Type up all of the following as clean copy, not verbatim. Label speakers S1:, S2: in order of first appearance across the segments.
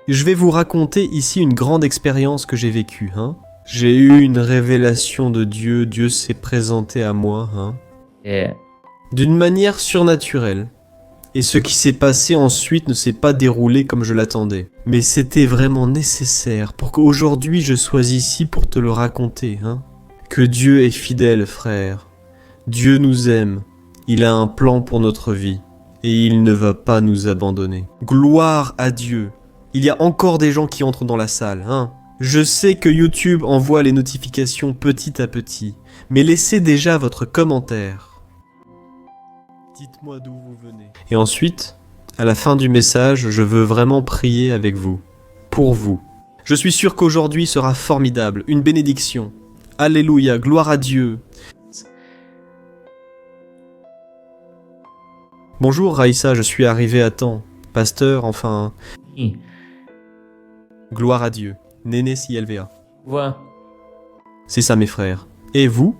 S1: Je vais vous raconter ici une grande expérience que j'ai vécue, hein. J'ai eu une révélation de Dieu, Dieu s'est présenté à moi, hein. D'une manière surnaturelle. Et ce qui s'est passé ensuite ne s'est pas déroulé comme je l'attendais. Mais c'était vraiment nécessaire pour qu'aujourd'hui je sois ici pour te le raconter, hein. Que Dieu est fidèle, frère. Dieu nous aime. Il a un plan pour notre vie. Et il ne va pas nous abandonner. Gloire à Dieu. Il y a encore des gens qui entrent dans la salle, hein. Je sais que YouTube envoie les notifications petit à petit. Mais laissez déjà votre commentaire. Dites-moi d'où vous venez. Et ensuite, à la fin du message, je veux vraiment prier avec vous. Pour vous. Je suis sûr qu'aujourd'hui sera formidable. Une bénédiction. Alléluia, gloire à Dieu. Bonjour Raïssa, je suis arrivé à temps. Pasteur, enfin... Gloire à Dieu. Néné CLVA.
S2: Voilà.
S1: C'est ça mes frères. Et vous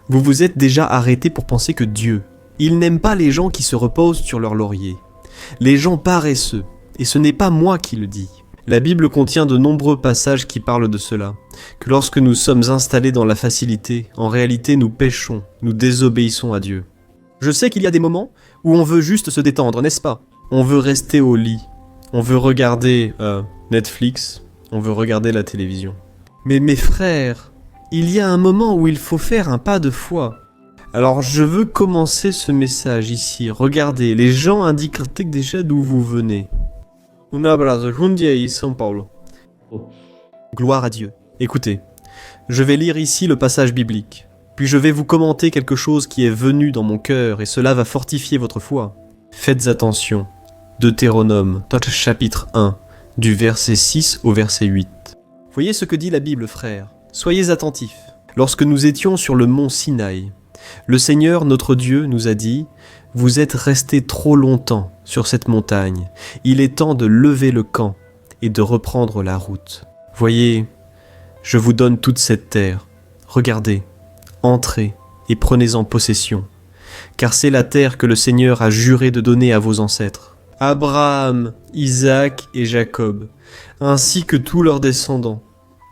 S1: vous êtes déjà arrêtés pour penser que Dieu, il n'aime pas les gens qui se reposent sur leur laurier. Les gens paresseux. Et ce n'est pas moi qui le dis. La Bible contient de nombreux passages qui parlent de cela. Que lorsque nous sommes installés dans la facilité, en réalité nous péchons, nous désobéissons à Dieu. Je sais qu'il y a des moments où on veut juste se détendre, n'est-ce pas? On veut rester au lit. On veut regarder Netflix. On veut regarder la télévision. Mais mes frères, il y a un moment où il faut faire un pas de foi. Alors je veux commencer ce message ici. Regardez, les gens indiquent déjà d'où vous venez. Un abrazo, Jundiaí, São Paulo. Gloire à Dieu. Écoutez, je vais lire ici le passage biblique. Puis je vais vous commenter quelque chose qui est venu dans mon cœur et cela va fortifier votre foi. Faites attention. Deutéronome, chapitre 1, du verset 6 au verset 8. Voyez ce que dit la Bible, frères. Soyez attentifs. Lorsque nous étions sur le mont Sinaï, le Seigneur, notre Dieu, nous a dit « Vous êtes restés trop longtemps sur cette montagne. Il est temps de lever le camp et de reprendre la route. Voyez, je vous donne toute cette terre. Regardez, entrez et prenez-en possession. Car c'est la terre que le Seigneur a juré de donner à vos ancêtres. Abraham, Isaac et Jacob, ainsi que tous leurs descendants.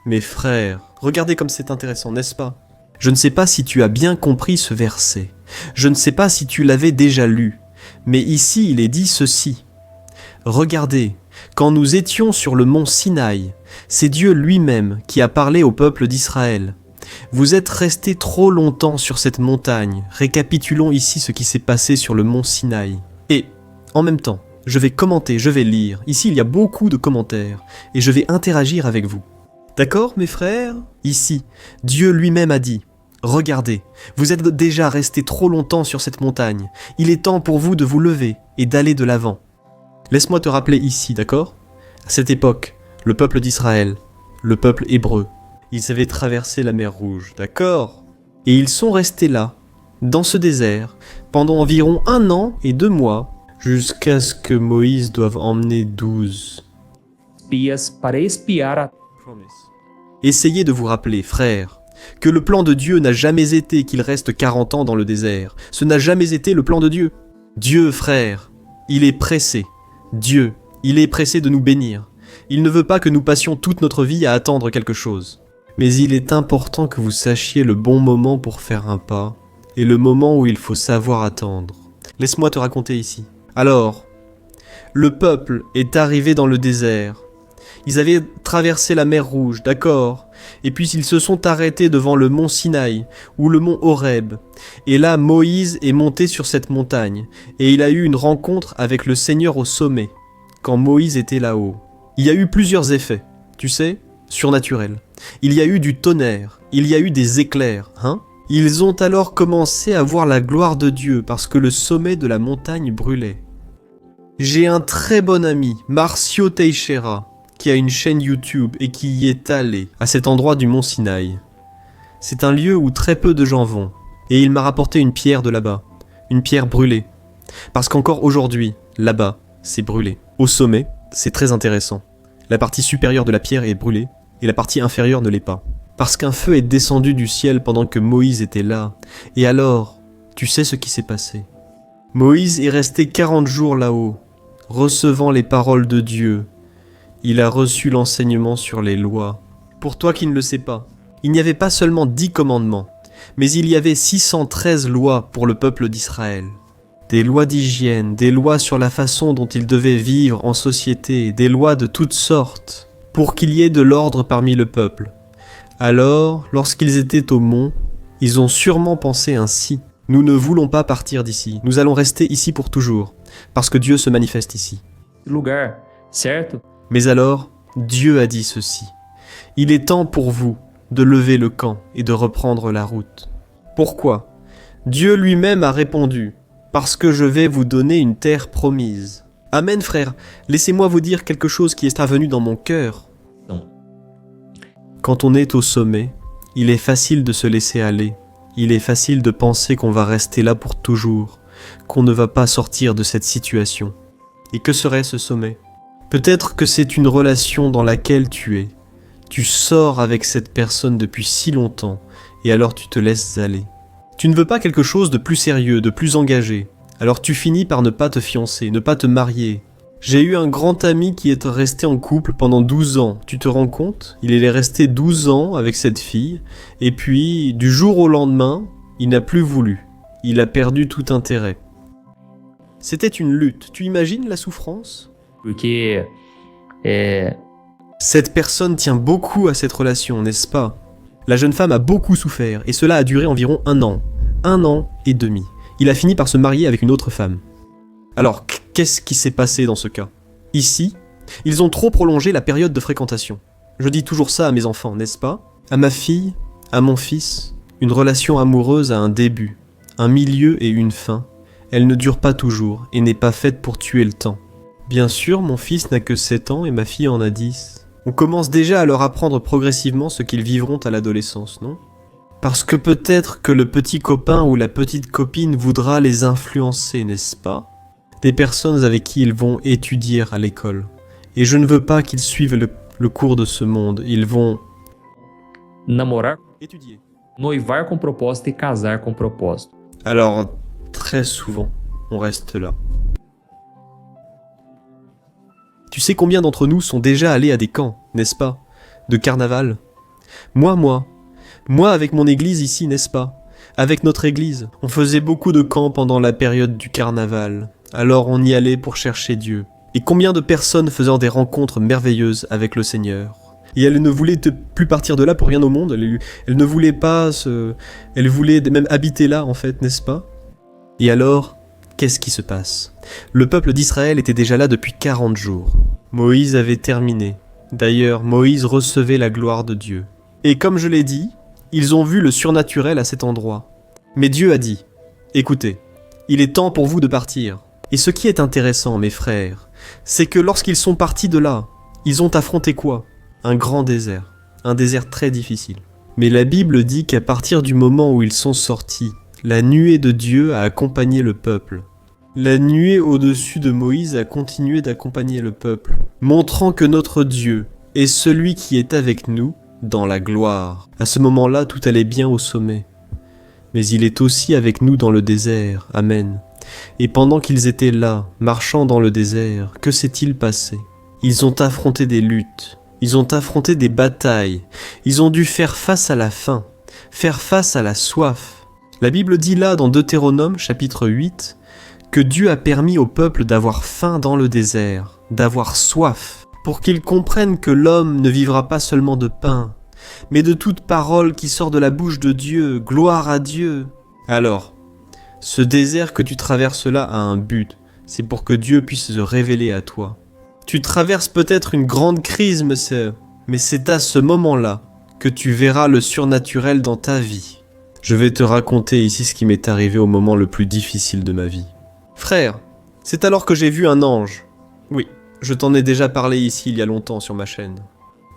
S1: Mes frères, regardez comme c'est intéressant, n'est-ce pas ? Je ne sais pas si tu as bien compris ce verset. Je ne sais pas si tu l'avais déjà lu. Mais ici, il est dit ceci. Regardez, quand nous étions sur le mont Sinaï, c'est Dieu lui-même qui a parlé au peuple d'Israël. Vous êtes restés trop longtemps sur cette montagne. Récapitulons ici ce qui s'est passé sur le mont Sinaï. Et, en même temps, je vais commenter, je vais lire. Ici, il y a beaucoup de commentaires. Et je vais interagir avec vous. D'accord, mes frères? Ici, Dieu lui-même a dit « Regardez, vous êtes déjà restés trop longtemps sur cette montagne. Il est temps pour vous de vous lever et d'aller de l'avant. » Laisse-moi te rappeler ici, d'accord? À cette époque, le peuple d'Israël, le peuple hébreu, ils avaient traversé la mer Rouge, d'accord? Et ils sont restés là, dans ce désert, pendant environ 1 an et 2 mois, jusqu'à ce que Moïse doive emmener 12.
S2: Espias para espiar a...
S1: Essayez de vous rappeler, frères, que le plan de Dieu n'a jamais été qu'il reste 40 ans dans le désert. Ce n'a jamais été le plan de Dieu. Dieu, frère, il est pressé. Dieu, il est pressé de nous bénir. Il ne veut pas que nous passions toute notre vie à attendre quelque chose. Mais il est important que vous sachiez le bon moment pour faire un pas et le moment où il faut savoir attendre. Laisse-moi te raconter ici. Alors, le peuple est arrivé dans le désert. Ils avaient traversé la mer Rouge, d'accord, et puis ils se sont arrêtés devant le mont Sinaï, ou le mont Horeb. Et là, Moïse est monté sur cette montagne, et il a eu une rencontre avec le Seigneur au sommet, quand Moïse était là-haut. Il y a eu plusieurs effets, tu sais, surnaturels. Il y a eu du tonnerre, il y a eu des éclairs, hein. Ils ont alors commencé à voir la gloire de Dieu, parce que le sommet de la montagne brûlait. J'ai un très bon ami, Marcio Teixeira, qui a une chaîne YouTube et qui y est allé, à cet endroit du mont Sinaï. C'est un lieu où très peu de gens vont, et il m'a rapporté une pierre de là-bas, une pierre brûlée. Parce qu'encore aujourd'hui, là-bas, c'est brûlé. Au sommet, c'est très intéressant. La partie supérieure de la pierre est brûlée, et la partie inférieure ne l'est pas. Parce qu'un feu est descendu du ciel pendant que Moïse était là. Et alors, tu sais ce qui s'est passé. Moïse est resté 40 jours là-haut, recevant les paroles de Dieu. Il a reçu l'enseignement sur les lois. Pour toi qui ne le sais pas, il n'y avait pas seulement 10 commandements, mais il y avait 613 lois pour le peuple d'Israël. Des lois d'hygiène, des lois sur la façon dont ils devaient vivre en société, des lois de toutes sortes, pour qu'il y ait de l'ordre parmi le peuple. Alors, lorsqu'ils étaient au mont, ils ont sûrement pensé ainsi. Nous ne voulons pas partir d'ici, nous allons rester ici pour toujours, parce que Dieu se manifeste ici.
S2: lugar, certo?
S1: Mais alors, Dieu a dit ceci. Il est temps pour vous de lever le camp et de reprendre la route. Pourquoi ? Dieu lui-même a répondu, parce que je vais vous donner une terre promise. Amen, frère, laissez-moi vous dire quelque chose qui est avenu dans mon cœur.
S2: Non.
S1: Quand on est au sommet, il est facile de se laisser aller. Il est facile de penser qu'on va rester là pour toujours, qu'on ne va pas sortir de cette situation. Et que serait ce sommet ? Peut-être que c'est une relation dans laquelle tu es. Tu sors avec cette personne depuis si longtemps, et alors tu te laisses aller. Tu ne veux pas quelque chose de plus sérieux, de plus engagé. Alors tu finis par ne pas te fiancer, ne pas te marier. J'ai eu un grand ami qui est resté en couple pendant 12 ans. Tu te rends compte ? Il est resté 12 ans avec cette fille, et puis, du jour au lendemain, il n'a plus voulu. Il a perdu tout intérêt. C'était une lutte. Tu imagines la souffrance ?
S2: Porque
S1: Cette personne tient beaucoup à cette relation, n'est-ce pas ? La jeune femme a beaucoup souffert, et cela a duré environ 1 an. 1 an et demi. Il a fini par se marier avec une autre femme. Alors, qu'est-ce qui s'est passé dans ce cas ? Ici, ils ont trop prolongé la période de fréquentation. Je dis toujours ça à mes enfants, n'est-ce pas ? À ma fille, à mon fils, une relation amoureuse a un début, un milieu et une fin. Elle ne dure pas toujours, et n'est pas faite pour tuer le temps. Bien sûr, mon fils n'a que 7 ans et ma fille en a 10. On commence déjà à leur apprendre progressivement ce qu'ils vivront à l'adolescence, non ? Parce que peut-être que le petit copain ou la petite copine voudra les influencer, n'est-ce pas ? Des personnes avec qui ils vont étudier à l'école. Et je ne veux pas qu'ils suivent le cours de ce monde. Ils vont
S2: namorar,
S1: étudier.
S2: noivar com propósito e casar com propósito.
S1: Alors, très souvent, on reste là. Tu sais combien d'entre nous sont déjà allés à des camps, n'est-ce pas ? De carnaval ? Moi avec mon église ici, n'est-ce pas ? Avec notre église, on faisait beaucoup de camps pendant la période du carnaval. Alors on y allait pour chercher Dieu. Et combien de personnes faisant des rencontres merveilleuses avec le Seigneur ? Et elle ne voulait plus partir de là pour rien au monde. Elle ne voulait pas Elle voulait même habiter là, en fait, n'est-ce pas ? Et alors, qu'est-ce qui se passe ? Le peuple d'Israël était déjà là depuis 40 jours. Moïse avait terminé. D'ailleurs, Moïse recevait la gloire de Dieu. Et comme je l'ai dit, ils ont vu le surnaturel à cet endroit. Mais Dieu a dit, « Écoutez, il est temps pour vous de partir. » Et ce qui est intéressant, mes frères, c'est que lorsqu'ils sont partis de là, ils ont affronté quoi ? Un grand désert. Un désert très difficile. Mais la Bible dit qu'à partir du moment où ils sont sortis, la nuée de Dieu a accompagné le peuple. La nuée au-dessus de Moïse a continué d'accompagner le peuple, montrant que notre Dieu est celui qui est avec nous dans la gloire. À ce moment-là, tout allait bien au sommet. Mais il est aussi avec nous dans le désert. Amen. Et pendant qu'ils étaient là, marchant dans le désert, que s'est-il passé ? Ils ont affronté des luttes, ils ont affronté des batailles, ils ont dû faire face à la faim, faire face à la soif. La Bible dit là dans Deutéronome chapitre 8 que Dieu a permis au peuple d'avoir faim dans le désert, d'avoir soif, pour qu'ils comprennent que l'homme ne vivra pas seulement de pain, mais de toute parole qui sort de la bouche de Dieu, gloire à Dieu. Alors, ce désert que tu traverses là a un but, c'est pour que Dieu puisse se révéler à toi. Tu traverses peut-être une grande crise, ma sœur, mais c'est à ce moment-là que tu verras le surnaturel dans ta vie. Je vais te raconter ici ce qui m'est arrivé au moment le plus difficile de ma vie. Frère, c'est alors que j'ai vu un ange. Oui, je t'en ai déjà parlé ici il y a longtemps sur ma chaîne.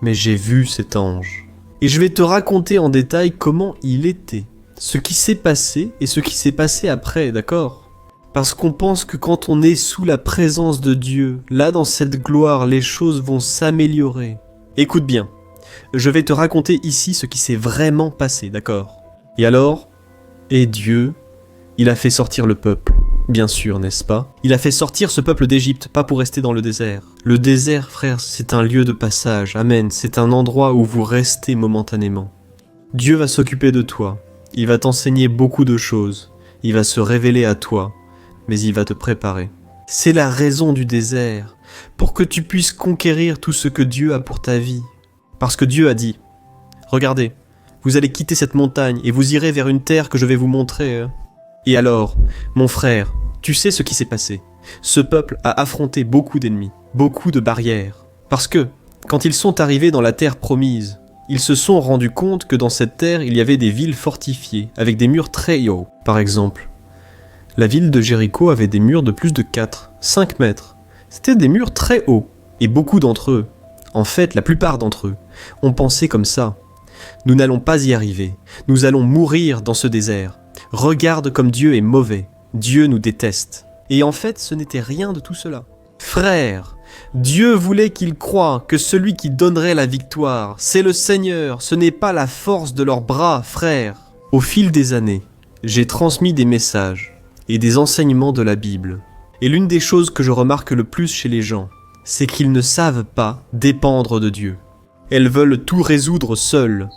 S1: Mais j'ai vu cet ange. Et je vais te raconter en détail comment il était. Ce qui s'est passé et ce qui s'est passé après, d'accord ? Parce qu'on pense que quand on est sous la présence de Dieu, là dans cette gloire, les choses vont s'améliorer. Écoute bien, je vais te raconter ici ce qui s'est vraiment passé, d'accord ? Et alors ? Et Dieu, il a fait sortir le peuple. Bien sûr, n'est-ce pas? Il a fait sortir ce peuple d'Égypte, pas pour rester dans le désert. Le désert, frère, c'est un lieu de passage. Amen. C'est un endroit où vous restez momentanément. Dieu va s'occuper de toi. Il va t'enseigner beaucoup de choses. Il va se révéler à toi. Mais il va te préparer. C'est la raison du désert. Pour que tu puisses conquérir tout ce que Dieu a pour ta vie. Parce que Dieu a dit, regardez, vous allez quitter cette montagne et vous irez vers une terre que je vais vous montrer. Et alors, mon frère, tu sais ce qui s'est passé. Ce peuple a affronté beaucoup d'ennemis, beaucoup de barrières. Parce que, quand ils sont arrivés dans la terre promise, ils se sont rendus compte que dans cette terre, il y avait des villes fortifiées, avec des murs très hauts. Par exemple, la ville de Jéricho avait des murs de plus de 4, 5 mètres. C'était des murs très hauts, et beaucoup d'entre eux, en fait la plupart d'entre eux, ont pensé comme ça. Nous n'allons pas y arriver, nous allons mourir dans ce désert. Regarde comme Dieu est mauvais, Dieu nous déteste. Et en fait, ce n'était rien de tout cela. Frère, Dieu voulait qu'ils croient que celui qui donnerait la victoire, c'est le Seigneur, ce n'est pas la force de leurs bras, frère. Au fil des années, j'ai transmis des messages et des enseignements de la Bible. Et l'une des choses que je remarque le plus chez les gens, c'est qu'ils ne savent pas dépendre de Dieu. Elles veulent tout résoudre seules.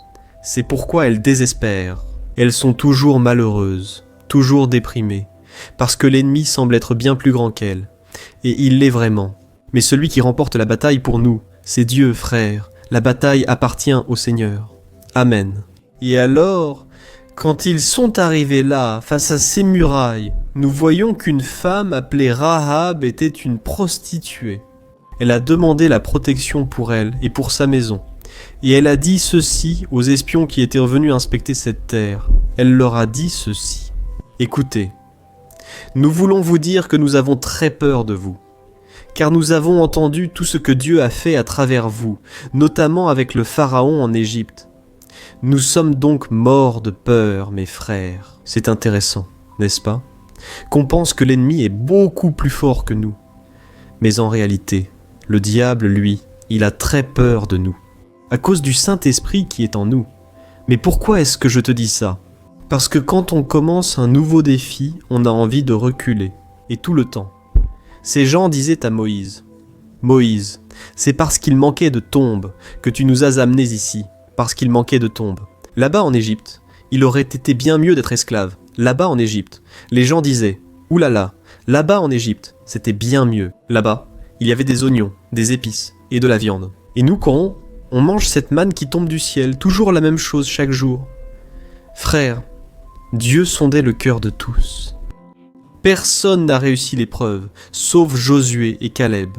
S1: C'est pourquoi elles désespèrent. Elles sont toujours malheureuses, toujours déprimées, parce que l'ennemi semble être bien plus grand qu'elles. Et il l'est vraiment. Mais celui qui remporte la bataille pour nous, c'est Dieu, frère. La bataille appartient au Seigneur. Amen. Et alors, quand ils sont arrivés là, face à ces murailles, nous voyons qu'une femme appelée Rahab était une prostituée. Elle a demandé la protection pour elle et pour sa maison. Et elle a dit ceci aux espions qui étaient revenus inspecter cette terre. Elle leur a dit ceci. Écoutez, nous voulons vous dire que nous avons très peur de vous, car nous avons entendu tout ce que Dieu a fait à travers vous, notamment avec le Pharaon en Égypte. Nous sommes donc morts de peur, mes frères. C'est intéressant, n'est-ce pas? Qu'on pense que l'ennemi est beaucoup plus fort que nous. Mais en réalité, le diable, lui, il a très peur de nous, à cause du Saint-Esprit qui est en nous. Mais pourquoi est-ce que je te dis ça? Parce que quand on commence un nouveau défi, on a envie de reculer, et tout le temps. Ces gens disaient à Moïse, « Moïse, c'est parce qu'il manquait de tombes que tu nous as amenés ici, parce qu'il manquait de tombes. Là-bas en Égypte, il aurait été bien mieux d'être esclave. Là-bas en Égypte, les gens disaient, « Ouh là là, là-bas en Égypte, c'était bien mieux. Là-bas, il y avait des oignons, des épices et de la viande. Et nous, quand on mange cette manne qui tombe du ciel, toujours la même chose chaque jour. Frère, Dieu sondait le cœur de tous. Personne n'a réussi l'épreuve, sauf Josué et Caleb.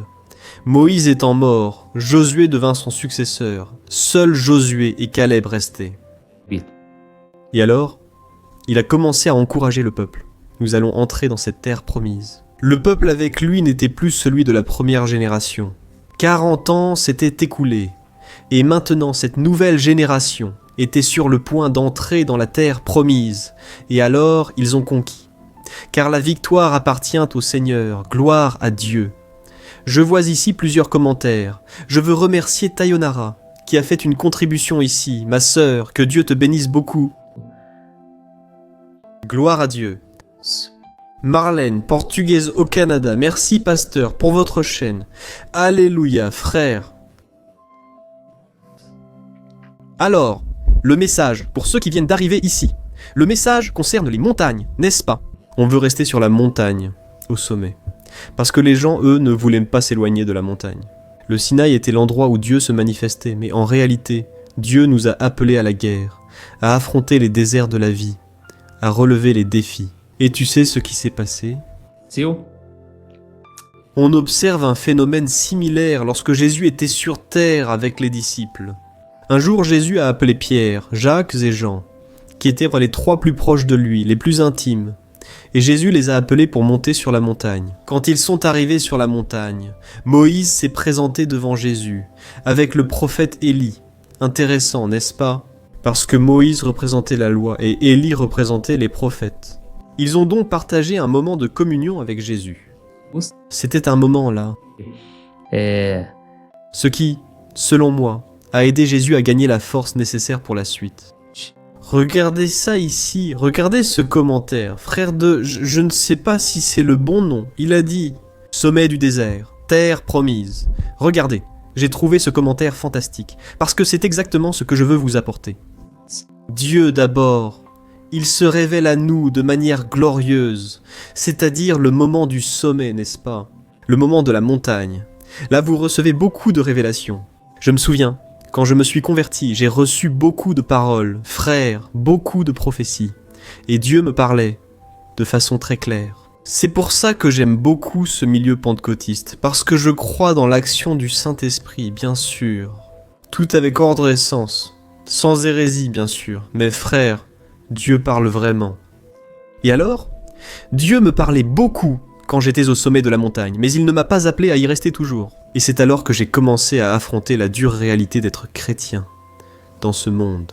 S1: Moïse étant mort, Josué devint son successeur. Seuls Josué et Caleb restaient. Et alors, il a commencé à encourager le peuple. Nous allons entrer dans cette terre promise. Le peuple avec lui n'était plus celui de la première génération. 40 ans s'étaient écoulés. Et maintenant, cette nouvelle génération était sur le point d'entrer dans la terre promise. Et alors, ils ont conquis. Car la victoire appartient au Seigneur, gloire à Dieu. Je vois ici plusieurs commentaires. Je veux remercier Tayonara, qui a fait une contribution ici. Ma sœur, que Dieu te bénisse beaucoup. Gloire à Dieu. Marlène, portugaise au Canada, merci pasteur pour votre chaîne. Alléluia, frère. Alors, le message, pour ceux qui viennent d'arriver ici, le message concerne les montagnes, n'est-ce pas? On veut rester sur la montagne, au sommet. Parce que les gens, eux, ne voulaient pas s'éloigner de la montagne. Le Sinaï était l'endroit où Dieu se manifestait, mais en réalité, Dieu nous a appelés à la guerre, à affronter les déserts de la vie, à relever les défis. Et tu sais ce qui s'est passé? On observe un phénomène similaire lorsque Jésus était sur terre avec les disciples. Un jour, Jésus a appelé Pierre, Jacques et Jean, qui étaient les 3 plus proches de lui, les plus intimes. Et Jésus les a appelés pour monter sur la montagne. Quand ils sont arrivés sur la montagne, Moïse s'est présenté devant Jésus, avec le prophète Élie. Intéressant, n'est-ce pas? Parce que Moïse représentait la loi et Élie représentait les prophètes. Ils ont donc partagé un moment de communion avec Jésus. C'était un moment là. Ce qui, selon moi, a aidé Jésus à gagner la force nécessaire pour la suite. Regardez ça ici, regardez ce commentaire. Frère de... je ne sais pas si c'est le bon nom. Il a dit « Sommet du désert, terre promise ». Regardez, j'ai trouvé ce commentaire fantastique, parce que c'est exactement ce que je veux vous apporter. Dieu d'abord, il se révèle à nous de manière glorieuse, c'est-à-dire le moment du sommet, n'est-ce pas? Le moment de la montagne. Là, vous recevez beaucoup de révélations. Je me souviens, quand je me suis converti, j'ai reçu beaucoup de paroles, frères, beaucoup de prophéties. Et Dieu me parlait de façon très claire. C'est pour ça que j'aime beaucoup ce milieu pentecôtiste, parce que je crois dans l'action du Saint-Esprit, bien sûr. Tout avec ordre et sens, sans hérésie, bien sûr. Mais frères, Dieu parle vraiment. Et alors, Dieu me parlait beaucoup quand j'étais au sommet de la montagne, mais il ne m'a pas appelé à y rester toujours. Et c'est alors que j'ai commencé à affronter la dure réalité d'être chrétien dans ce monde.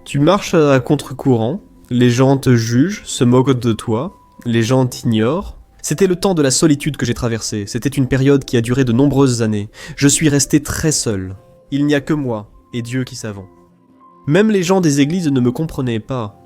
S1: Tu marches à contre-courant, les gens te jugent, se moquent de toi, les gens t'ignorent. C'était le temps de la solitude que j'ai traversé, c'était une période qui a duré de nombreuses années. Je suis resté très seul. Il n'y a que moi et Dieu qui savons. Même les gens des églises ne me comprenaient pas,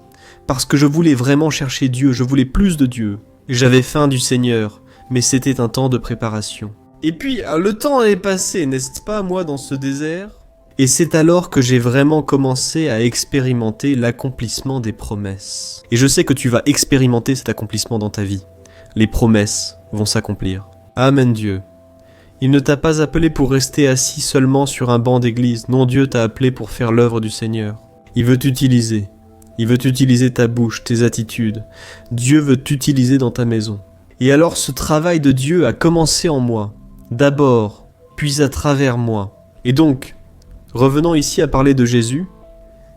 S1: parce que je voulais vraiment chercher Dieu, je voulais plus de Dieu. J'avais faim du Seigneur, mais c'était un temps de préparation. Et puis, le temps est passé, n'est-ce pas, moi, dans ce désert? Et c'est alors que j'ai vraiment commencé à expérimenter l'accomplissement des promesses. Et je sais que tu vas expérimenter cet accomplissement dans ta vie. Les promesses vont s'accomplir. Amen Dieu. Il ne t'a pas appelé pour rester assis seulement sur un banc d'église. Non, Dieu t'a appelé pour faire l'œuvre du Seigneur. Il veut t'utiliser. Il veut utiliser ta bouche, tes attitudes. Dieu veut t'utiliser dans ta maison. Et alors ce travail de Dieu a commencé en moi. D'abord, puis à travers moi. Et donc, revenons ici à parler de Jésus.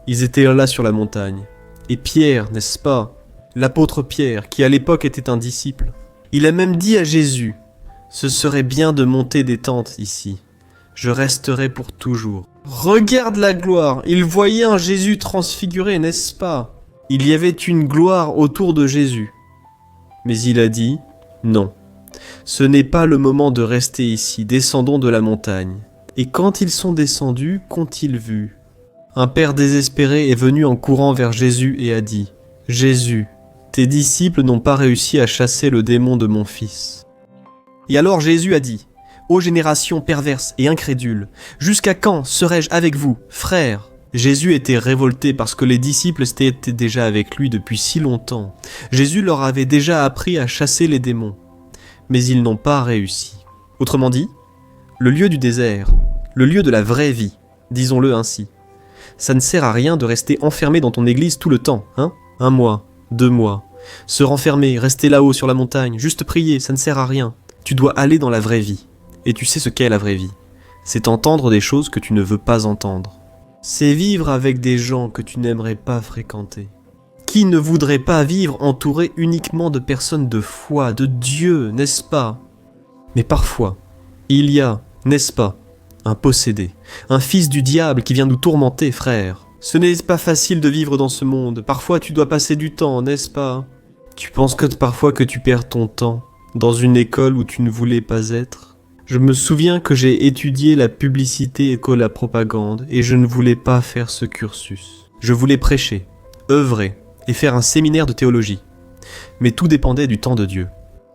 S1: Ils étaient là sur la montagne. Et Pierre, n'est-ce pas? L'apôtre Pierre, qui à l'époque était un disciple. Il a même dit à Jésus, « Ce serait bien de monter des tentes ici. Je resterai pour toujours. » Regarde la gloire, il voyait un Jésus transfiguré, n'est-ce pas? Il y avait une gloire autour de Jésus. Mais il a dit, non, ce n'est pas le moment de rester ici, descendons de la montagne. Et quand ils sont descendus, qu'ont-ils vu? Un père désespéré est venu en courant vers Jésus et a dit, Jésus, tes disciples n'ont pas réussi à chasser le démon de mon fils. Et alors Jésus a dit, ô génération perverse et incrédule, jusqu'à quand serai-je avec vous, frères? Jésus était révolté parce que les disciples étaient déjà avec lui depuis si longtemps. Jésus leur avait déjà appris à chasser les démons, mais ils n'ont pas réussi. Autrement dit, le lieu du désert, le lieu de la vraie vie, disons-le ainsi. Ça ne sert à rien de rester enfermé dans ton église tout le temps, hein? 1 mois, 2 mois. Se renfermer, rester là-haut sur la montagne, juste prier, ça ne sert à rien. Tu dois aller dans la vraie vie. Et tu sais ce qu'est la vraie vie. C'est entendre des choses que tu ne veux pas entendre. C'est vivre avec des gens que tu n'aimerais pas fréquenter. Qui ne voudrait pas vivre entouré uniquement de personnes de foi, de Dieu, n'est-ce pas? Mais parfois, il y a, n'est-ce pas, un possédé, un fils du diable qui vient nous tourmenter, frère. Ce n'est pas facile de vivre dans ce monde. Parfois tu dois passer du temps, n'est-ce pas? Tu penses que parfois que tu perds ton temps dans une école où tu ne voulais pas être? Je me souviens que j'ai étudié la publicité et la propagande et je ne voulais pas faire ce cursus. Je voulais prêcher, œuvrer et faire un séminaire de théologie. Mais tout dépendait du temps de Dieu.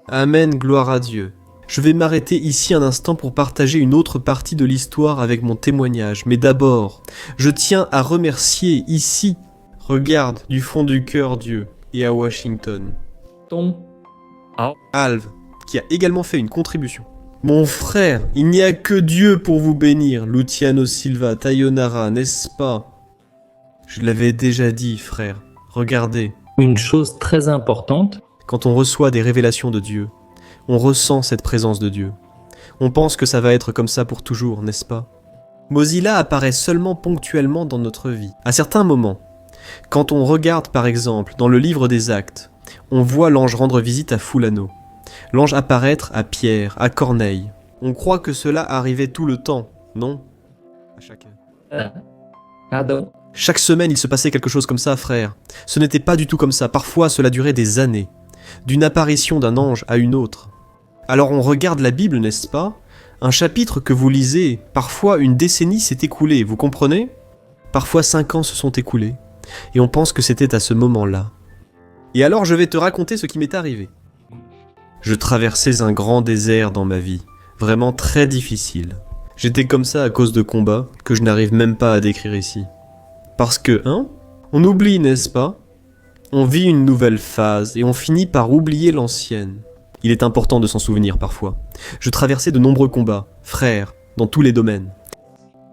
S1: Amen, gloire à Dieu. Je vais m'arrêter ici un instant pour partager une autre partie de l'histoire avec mon témoignage. Mais d'abord, je tiens à remercier ici, regarde, du fond du cœur Dieu, et à Washington,
S2: Tom
S1: Alve, qui a également fait une contribution. Mon frère, il n'y a que Dieu pour vous bénir, Luciano Silva, Tayonara, n'est-ce pas? Je l'avais déjà dit, frère. Regardez.
S3: Une chose très importante.
S1: Quand on reçoit des révélations de Dieu, on ressent cette présence de Dieu. On pense que ça va être comme ça pour toujours, n'est-ce pas? Mozilla apparaît seulement ponctuellement dans notre vie. À certains moments, quand on regarde par exemple dans le livre des Actes, on voit l'ange rendre visite à Fulano. L'ange apparaître à Pierre, à Corneille. On croit que cela arrivait tout le temps, non? À chacun. Chaque semaine, il se passait quelque chose comme ça, frère. Ce n'était pas du tout comme ça. Parfois, cela durait des années. D'une apparition d'un ange à une autre. Alors on regarde la Bible, n'est-ce pas? Un chapitre que vous lisez, parfois une décennie s'est écoulée, vous comprenez? Parfois 5 ans se sont écoulés. Et on pense que c'était à ce moment-là. Et alors je vais te raconter ce qui m'est arrivé. Je traversais un grand désert dans ma vie, vraiment très difficile. J'étais comme ça à cause de combats que je n'arrive même pas à décrire ici. Parce que, on oublie, n'est-ce pas? On vit une nouvelle phase et on finit par oublier l'ancienne. Il est important de s'en souvenir parfois. Je traversais de nombreux combats, frères, dans tous les domaines.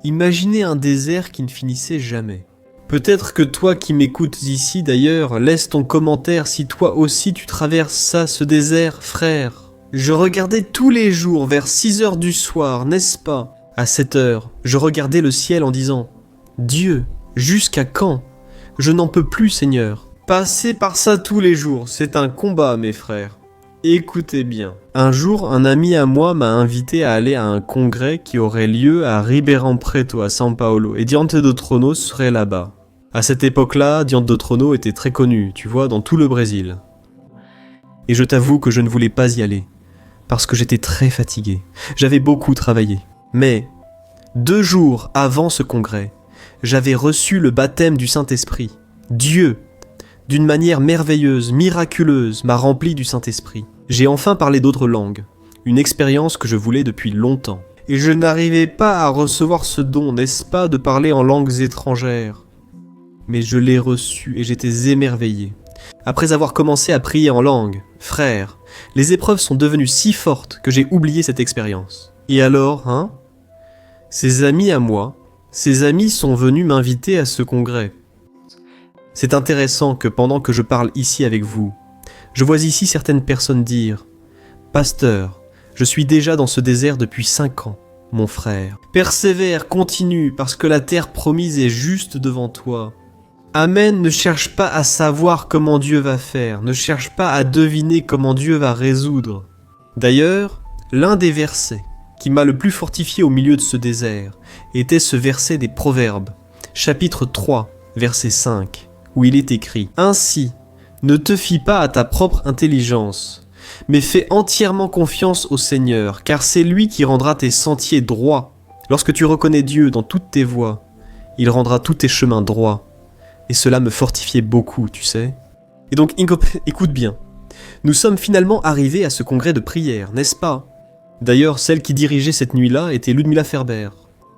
S1: Imaginez un désert qui ne finissait jamais. Peut-être que toi qui m'écoutes ici d'ailleurs, laisse ton commentaire si toi aussi tu traverses ça, ce désert, frère. Je regardais tous les jours vers 6 heures du soir, n'est-ce pas? À 7 heures, je regardais le ciel en disant « Dieu, jusqu'à quand? Je n'en peux plus, Seigneur. » Passer par ça tous les jours, c'est un combat, mes frères. Écoutez bien. Un jour, un ami à moi m'a invité à aller à un congrès qui aurait lieu à Ribeirão Preto, à São Paulo, et Diante do Trono serait là-bas. À cette époque-là, Diante do Trono était très connu, tu vois, dans tout le Brésil. Et je t'avoue que je ne voulais pas y aller, parce que j'étais très fatigué. J'avais beaucoup travaillé. Mais, 2 jours avant ce congrès, j'avais reçu le baptême du Saint-Esprit. Dieu, d'une manière merveilleuse, miraculeuse, m'a rempli du Saint-Esprit. J'ai enfin parlé d'autres langues, une expérience que je voulais depuis longtemps. Et je n'arrivais pas à recevoir ce don, n'est-ce pas, de parler en langues étrangères. Mais je l'ai reçu et j'étais émerveillé. Après avoir commencé à prier en langue, frère, les épreuves sont devenues si fortes que j'ai oublié cette expérience. Et alors, ces amis à moi, ces amis sont venus m'inviter à ce congrès. C'est intéressant que pendant que je parle ici avec vous, je vois ici certaines personnes dire « Pasteur, je suis déjà dans ce désert depuis 5 ans, mon frère. Persévère, continue, parce que la terre promise est juste devant toi. Amen, ne cherche pas à savoir comment Dieu va faire, ne cherche pas à deviner comment Dieu va résoudre. » D'ailleurs, l'un des versets qui m'a le plus fortifié au milieu de ce désert était ce verset des Proverbes, chapitre 3, verset 5. Où il est écrit « Ainsi, ne te fie pas à ta propre intelligence, mais fais entièrement confiance au Seigneur, car c'est lui qui rendra tes sentiers droits. Lorsque tu reconnais Dieu dans toutes tes voies, il rendra tous tes chemins droits. » Et cela me fortifiait beaucoup, tu sais. Et donc, écoute bien. Nous sommes finalement arrivés à ce congrès de prière, n'est-ce pas? D'ailleurs, celle qui dirigeait cette nuit-là était Ludmilla Ferber.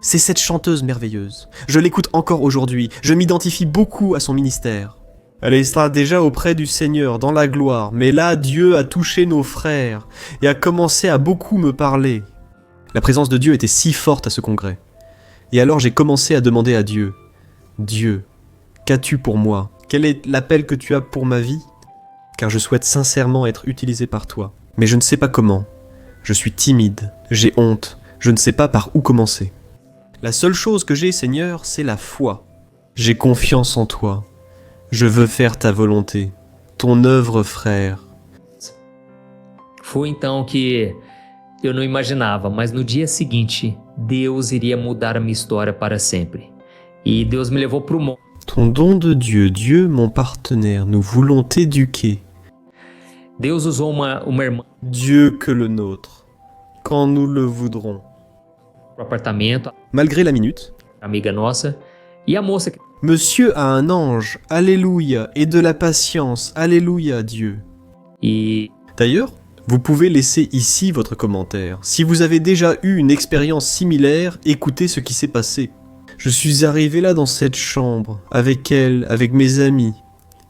S1: C'est cette chanteuse merveilleuse. Je l'écoute encore aujourd'hui. Je m'identifie beaucoup à son ministère. Elle est déjà auprès du Seigneur, dans la gloire. Mais là, Dieu a touché nos frères et a commencé à beaucoup me parler. La présence de Dieu était si forte à ce congrès. Et alors j'ai commencé à demander à Dieu. Dieu, qu'as-tu pour moi? Quel est l'appel que tu as pour ma vie? Car je souhaite sincèrement être utilisé par toi. Mais je ne sais pas comment. Je suis timide. J'ai honte. Je ne sais pas par où commencer. La seule chose que j'ai, Seigneur, c'est la foi. J'ai confiance en toi. Je veux faire ta volonté, ton œuvre, frère.
S2: Foi então que eu não imaginava, mas no dia seguinte, Deus iria mudar a minha história para sempre. E Deus me levou para o monte.
S1: Ton don de Dieu, Dieu mon partenaire, nous voulons t'éduquer.
S2: Deus usou uma irmã
S1: Dieu que le nôtre, quand nous le voudrons.
S2: no apartamento,
S1: Malgré la minute,
S2: amiga nossa, e a moça que
S1: Monsieur a un ange, alléluia, et de la patience, alléluia, Dieu.
S2: e
S1: D'ailleurs, vous pouvez laisser ici votre commentaire. Si vous avez déjà eu une expérience similaire, écoutez ce qui s'est passé. Je suis arrivé là dans cette chambre, avec elle, avec mes amis.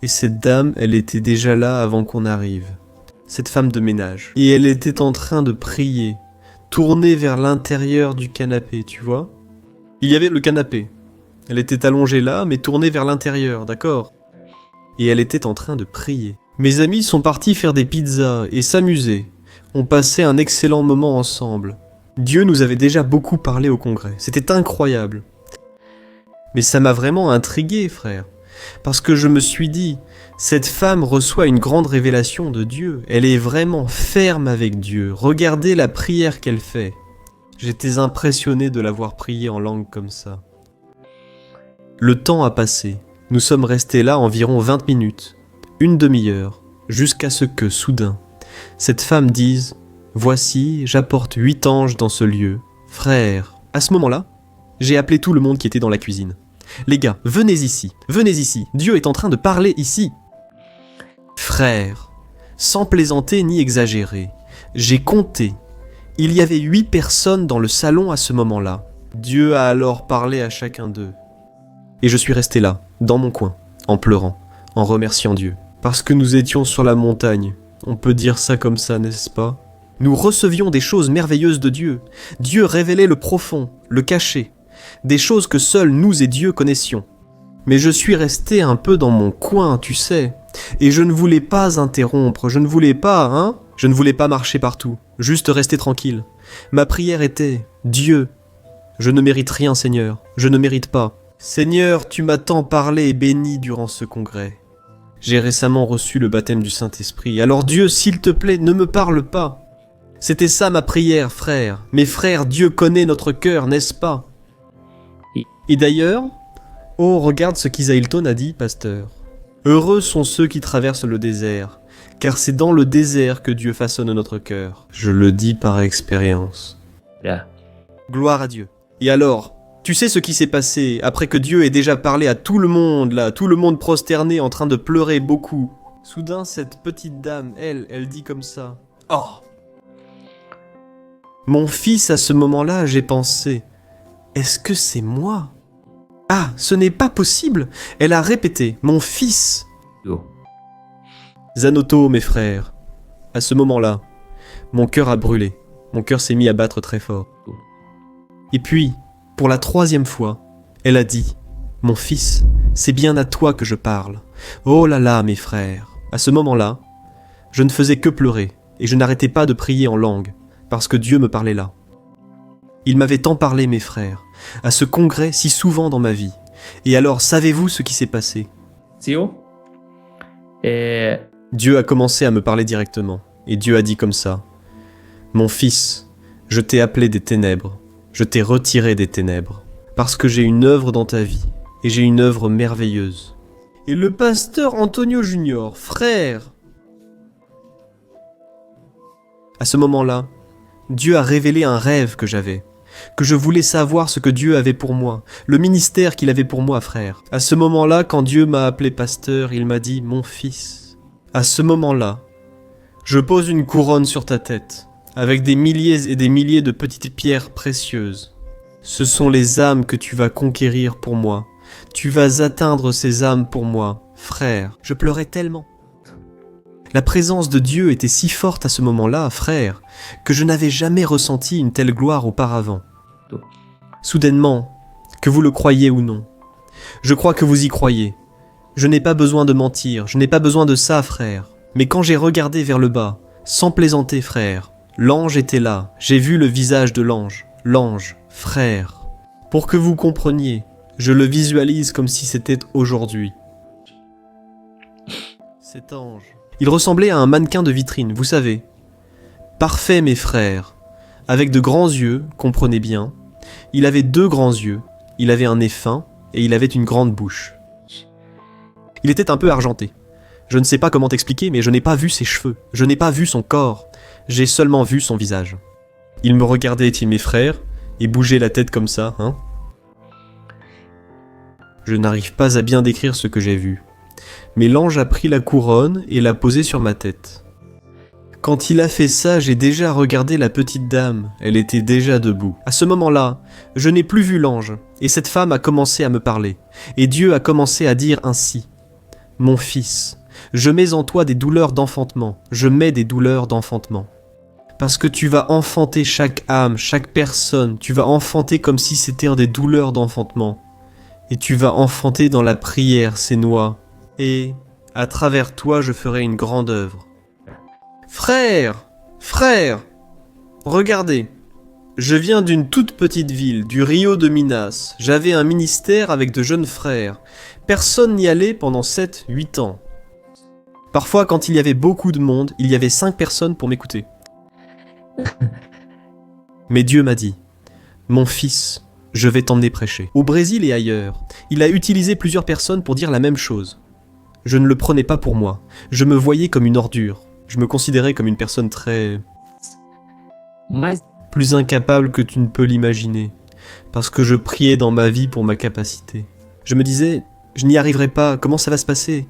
S1: Et cette dame, elle était déjà là avant qu'on arrive. Cette femme de ménage. Et elle était en train de prier, tournée vers l'intérieur du canapé, tu vois? Il y avait le canapé. Elle était allongée là, mais tournée vers l'intérieur, d'accord? Et elle était en train de prier. Mes amis sont partis faire des pizzas et s'amuser. On passait un excellent moment ensemble. Dieu nous avait déjà beaucoup parlé au congrès. C'était incroyable. Mais ça m'a vraiment intrigué, frère. Parce que je me suis dit, cette femme reçoit une grande révélation de Dieu. Elle est vraiment ferme avec Dieu. Regardez la prière qu'elle fait. J'étais impressionné de la voir prier en langue comme ça. Le temps a passé. Nous sommes restés là environ 20 minutes, une demi-heure, jusqu'à ce que, soudain, cette femme dise « Voici, j'apporte 8 anges dans ce lieu. Frère !» À ce moment-là, j'ai appelé tout le monde qui était dans la cuisine. Les gars, venez ici, Dieu est en train de parler ici. Frère, sans plaisanter ni exagérer, j'ai compté. Il y avait 8 personnes dans le salon à ce moment-là. Dieu a alors parlé à chacun d'eux. Et je suis resté là, dans mon coin, en pleurant, en remerciant Dieu. Parce que nous étions sur la montagne. On peut dire ça comme ça, n'est-ce pas? Nous recevions des choses merveilleuses de Dieu. Dieu révélait le profond, le caché. Des choses que seuls nous et Dieu connaissions. Mais je suis resté un peu dans mon coin, tu sais. Et je ne voulais pas interrompre, je ne voulais pas marcher partout, juste rester tranquille. Ma prière était, Dieu, je ne mérite rien, Seigneur, je ne mérite pas. Seigneur, tu m'as tant parlé et béni durant ce congrès. J'ai récemment reçu le baptême du Saint-Esprit, alors Dieu, s'il te plaît, ne me parle pas. C'était ça ma prière, frère. Mes frères, Dieu connaît notre cœur, n'est-ce pas? Et d'ailleurs, oh, regarde ce qu'Isaïlton a dit, pasteur. Heureux sont ceux qui traversent le désert, car c'est dans le désert que Dieu façonne notre cœur. Je le dis par expérience.
S2: Là.
S1: Gloire à Dieu. Et alors, tu sais ce qui s'est passé après que Dieu ait déjà parlé à tout le monde, là, tout le monde prosterné en train de pleurer beaucoup. Soudain, cette petite dame, elle dit comme ça. Oh! Mon fils, à ce moment-là, j'ai pensé, est-ce que c'est moi? Ah, ce n'est pas possible! Elle a répété, mon fils!
S2: Yo.
S1: Zanoto, mes frères. À ce moment-là, mon cœur a brûlé. Mon cœur s'est mis à battre très fort. Et puis, pour la 3e fois, elle a dit « Mon fils, c'est bien à toi que je parle. Oh là là, mes frères !» À ce moment-là, je ne faisais que pleurer, et je n'arrêtais pas de prier en langue, parce que Dieu me parlait là. Il m'avait tant parlé, mes frères, à ce congrès si souvent dans ma vie. Et alors, savez-vous ce qui s'est passé?
S2: Tio,
S1: Dieu a commencé à me parler directement, et Dieu a dit comme ça « Mon fils, je t'ai appelé des ténèbres. Je t'ai retiré des ténèbres, parce que j'ai une œuvre dans ta vie, et j'ai une œuvre merveilleuse. » Et le pasteur Antonio Junior, frère! À ce moment-là, Dieu a révélé un rêve que j'avais, que je voulais savoir ce que Dieu avait pour moi, le ministère qu'il avait pour moi, frère. À ce moment-là, quand Dieu m'a appelé pasteur, il m'a dit « Mon fils ». À ce moment-là, je pose une couronne sur ta tête, avec des milliers et des milliers de petites pierres précieuses. Ce sont les âmes que tu vas conquérir pour moi. Tu vas atteindre ces âmes pour moi, frère. Je pleurais tellement. La présence de Dieu était si forte à ce moment-là, frère, que je n'avais jamais ressenti une telle gloire auparavant. Soudainement, que vous le croyiez ou non, je crois que vous y croyez. Je n'ai pas besoin de mentir, je n'ai pas besoin de ça, frère. Mais quand j'ai regardé vers le bas, sans plaisanter, frère, l'ange était là, j'ai vu le visage de l'ange, frère. Pour que vous compreniez, je le visualise comme si c'était aujourd'hui. Cet ange. Il ressemblait à un mannequin de vitrine, vous savez. Parfait, mes frères. Avec de grands yeux, comprenez bien. Il avait 2 grands yeux, il avait un nez fin, et il avait une grande bouche. Il était un peu argenté. Je ne sais pas comment t'expliquer, mais je n'ai pas vu ses cheveux, je n'ai pas vu son corps, j'ai seulement vu son visage. Il me regardait, mes frères, et bougeait la tête comme ça, hein. Je n'arrive pas à bien décrire ce que j'ai vu. Mais l'ange a pris la couronne et l'a posée sur ma tête. Quand il a fait ça, j'ai déjà regardé la petite dame, elle était déjà debout. À ce moment-là, je n'ai plus vu l'ange, et cette femme a commencé à me parler. Et Dieu a commencé à dire ainsi : « Mon fils, je mets en toi des douleurs d'enfantement, je mets des douleurs d'enfantement. Parce que tu vas enfanter chaque âme, chaque personne, tu vas enfanter comme si c'était des douleurs d'enfantement. Et tu vas enfanter dans la prière ces noix. Et à travers toi, je ferai une grande œuvre. » Frère, regardez, je viens d'une toute petite ville, du Rio de Minas. J'avais un ministère avec de jeunes frères. Personne n'y allait pendant 7-8 ans. Parfois, quand il y avait beaucoup de monde, il y avait 5 personnes pour m'écouter. Mais Dieu m'a dit : « Mon fils, je vais t'emmener prêcher. » Au Brésil et ailleurs, il a utilisé plusieurs personnes pour dire la même chose. Je ne le prenais pas pour moi. Je me voyais comme une ordure. Je me considérais comme une personne très... plus incapable que tu ne peux l'imaginer. Parce que je priais dans ma vie pour ma capacité. Je me disais, je n'y arriverai pas, comment ça va se passer?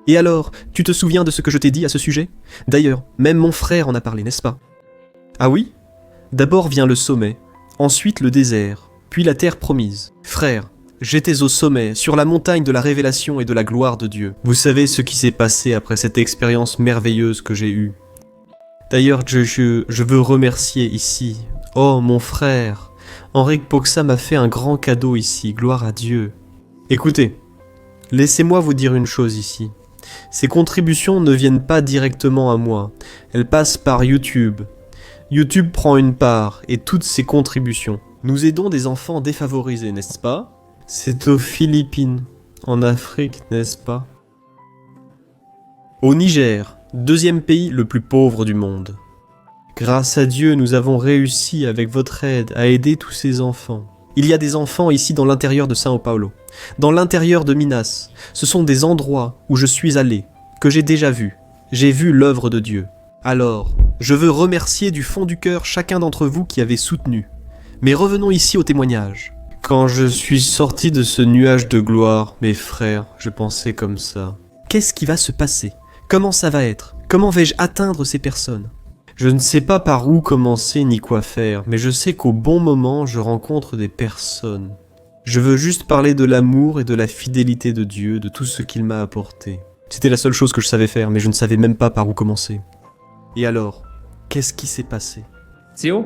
S1: Et alors, tu te souviens de ce que je t'ai dit à ce sujet? D'ailleurs, même mon frère en a parlé, n'est-ce pas? Ah oui? D'abord vient le sommet, ensuite le désert, puis la terre promise. Frère, j'étais au sommet, sur la montagne de la révélation et de la gloire de Dieu. Vous savez ce qui s'est passé après cette expérience merveilleuse que j'ai eue. D'ailleurs, je veux remercier ici, oh mon frère, Henrik Poksa m'a fait un grand cadeau ici, gloire à Dieu. Écoutez, laissez-moi vous dire une chose ici. Ces contributions ne viennent pas directement à moi, elles passent par YouTube. YouTube prend une part, et toutes ces contributions. Nous aidons des enfants défavorisés, n'est-ce pas? C'est aux Philippines, en Afrique, n'est-ce pas? Au Niger, deuxième pays le plus pauvre du monde. Grâce à Dieu, nous avons réussi, avec votre aide, à aider tous ces enfants. Il y a des enfants ici dans l'intérieur de São Paulo, dans l'intérieur de Minas. Ce sont des endroits où je suis allé, que j'ai déjà vus. J'ai vu l'œuvre de Dieu. Alors, je veux remercier du fond du cœur chacun d'entre vous qui avez soutenu. Mais revenons ici au témoignage. Quand je suis sorti de ce nuage de gloire, mes frères, je pensais comme ça. Qu'est-ce qui va se passer? Comment ça va être? Comment vais-je atteindre ces personnes? Je ne sais pas par où commencer ni quoi faire, mais je sais qu'au bon moment, je rencontre des personnes. Je veux juste parler de l'amour et de la fidélité de Dieu, de tout ce qu'il m'a apporté. C'était la seule chose que je savais faire, mais je ne savais même pas par où commencer. Et alors, qu'est-ce qui s'est passé?
S2: Seu?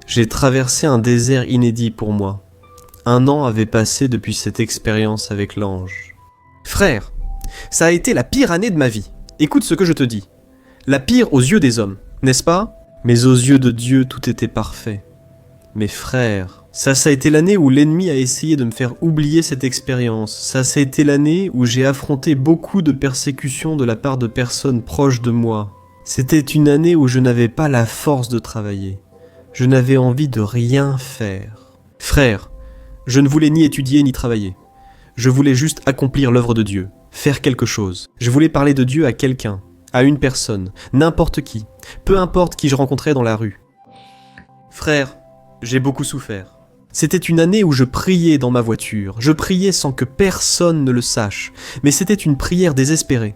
S1: J'ai traversé un désert inédit pour moi. 1 an avait passé depuis cette expérience avec l'ange. Frère, ça a été la pire année de ma vie. Écoute ce que je te dis. La pire aux yeux des hommes, n'est-ce pas? Mais aux yeux de Dieu, tout était parfait. Mes frères, ça a été l'année où l'ennemi a essayé de me faire oublier cette expérience. Ça a été l'année où j'ai affronté beaucoup de persécutions de la part de personnes proches de moi. C'était une année où je n'avais pas la force de travailler. Je n'avais envie de rien faire. Frère, je ne voulais ni étudier ni travailler. Je voulais juste accomplir l'œuvre de Dieu, faire quelque chose. Je voulais parler de Dieu à quelqu'un, à une personne, n'importe qui, peu importe qui je rencontrais dans la rue. Frère, j'ai beaucoup souffert. C'était une année où je priais dans ma voiture. Je priais sans que personne ne le sache, mais c'était une prière désespérée.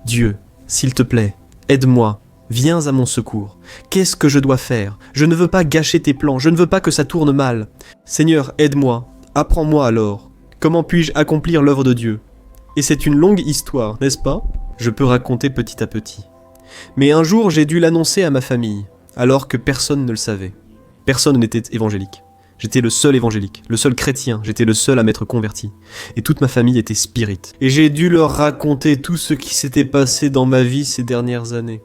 S1: Dieu, s'il te plaît, aide-moi. Viens à mon secours. Qu'est-ce que je dois faire? Je ne veux pas gâcher tes plans, je ne veux pas que ça tourne mal. Seigneur, aide-moi. Apprends-moi alors. Comment puis-je accomplir l'œuvre de Dieu? Et c'est une longue histoire, n'est-ce pas? Je peux raconter petit à petit. Mais un jour, j'ai dû l'annoncer à ma famille, alors que personne ne le savait. Personne n'était évangélique. J'étais le seul évangélique, le seul chrétien, j'étais le seul à m'être converti. Et toute ma famille était spirite. Et j'ai dû leur raconter tout ce qui s'était passé dans ma vie ces dernières années.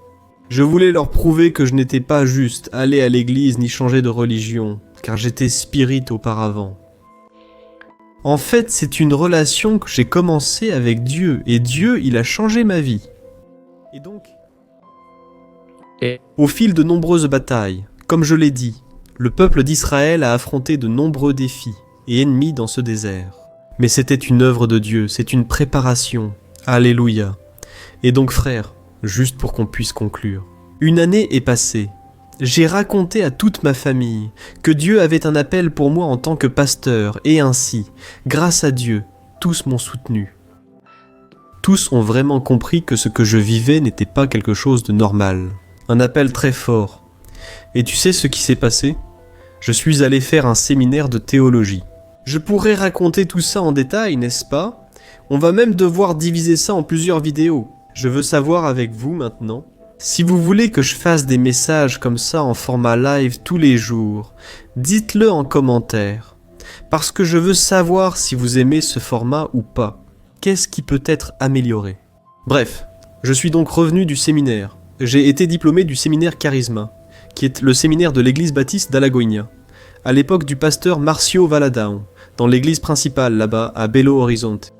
S1: Je voulais leur prouver que je n'étais pas juste aller à l'église ni changer de religion, car j'étais spirit auparavant. En fait, c'est une relation que j'ai commencée avec Dieu, et Dieu, il a changé ma vie. Et donc, au fil de nombreuses batailles, comme je l'ai dit, le peuple d'Israël a affronté de nombreux défis et ennemis dans ce désert. Mais c'était une œuvre de Dieu, c'est une préparation. Alléluia. Et donc frère, juste pour qu'on puisse conclure. Une année est passée. J'ai raconté à toute ma famille que Dieu avait un appel pour moi en tant que pasteur, et ainsi, grâce à Dieu, tous m'ont soutenu. Tous ont vraiment compris que ce que je vivais n'était pas quelque chose de normal. Un appel très fort. Et tu sais ce qui s'est passé? Je suis allé faire un séminaire de théologie. Je pourrais raconter tout ça en détail, n'est-ce pas? On va même devoir diviser ça en plusieurs vidéos. Je veux savoir avec vous maintenant, si vous voulez que je fasse des messages comme ça en format live tous les jours, dites-le en commentaire. Parce que je veux savoir si vous aimez ce format ou pas. Qu'est-ce qui peut être amélioré? Bref, je suis donc revenu du séminaire. J'ai été diplômé du séminaire Charisma, qui est le séminaire de l'église baptiste d'Alagoinha, à l'époque du pasteur Marcio Valadão, dans l'église principale là-bas, à Belo Horizonte.